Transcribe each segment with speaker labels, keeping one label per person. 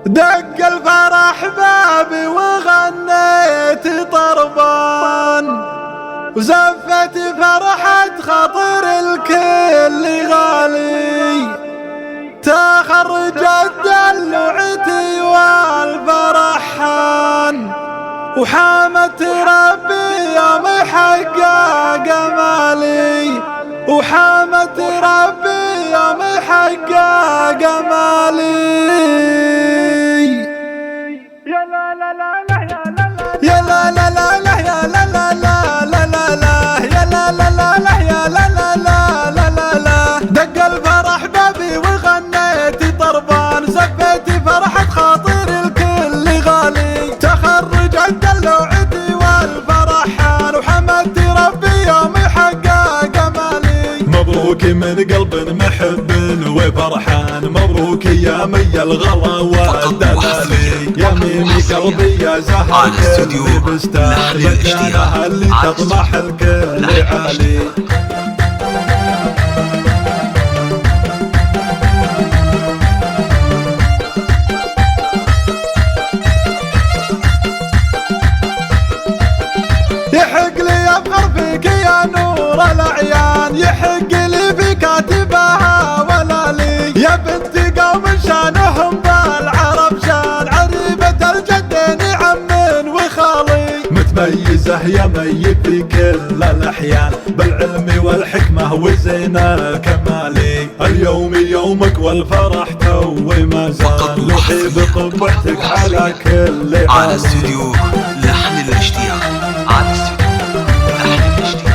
Speaker 1: دق الفرح بابي وغنيت طربان، وزفت فرحة خاطر الكل غالي، تخرجت دلوعتي والفرحان، وحامت ربي يوم حقق امالي، وحامت ربي يوم حقق امالي. يا لا لا لا لا يا لا لا لا لا يا لا لا لا لا لا لا يا لا لا لا لا يا لا لا لا لا لا لا. دق الفرح بابي وغنيت طربان، زفيت فرحة خاطر الكل غالي، تخرجت دلوعتي والفرحان، وحمدت ربي يوم حقق امالي. مبروك من قلب محب وفرحان، مبروك يا مي الغلا والدلالي، يا ميمي قلبي يا زهر كل بستان، مكانها اللي تطمح الكل عالي. يحق لي افخر فيك يا نور الاعيان، يحق لي في كاتبها ولا لي، يا بنت قوم شانهم بالعرب شان، عريبة الجدين عم وخالي، متميزة يا مي في كل الاحيان، بالعلم والحكمة وزين الكمالي، اليوم يومك والفرح تو ما زال، لحي بطبعتك على كل
Speaker 2: على استوديو لحن الاشتياق، على استوديو لحن الاشتياق.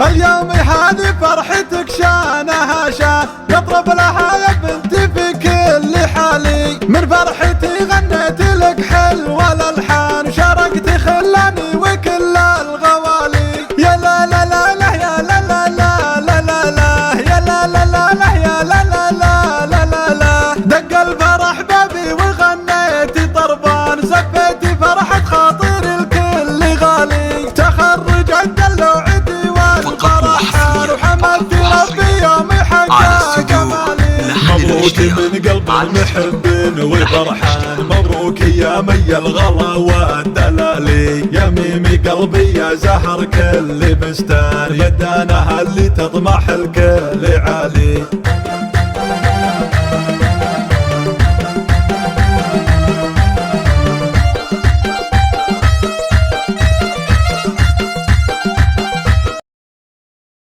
Speaker 1: اليوم هذه فرحتك شانها شان، يطرب لها يا بنتي في كل حالي، من فرحتي غنيت لك حلو الالحان، وشاركت خلاني وكل الغوالي. يا لا لا لا لا يا لا لا لا لا لا لا يا لا لا لا لا يا لا لا لا لا لا لا. دق الفرح بابي وغنيت طربان، زفيت فرحة خاطر الكل غالي، تخرجت دلوعتي والفرحان، وحمدت ربي يوم حقق امالي. مبروك من قلب محب وفرحان، مبروك يا مي الغلا والدلالي، يا ميمي قلبي يا زهر كل بستان، بدانها اللي تطمح الكل عالي.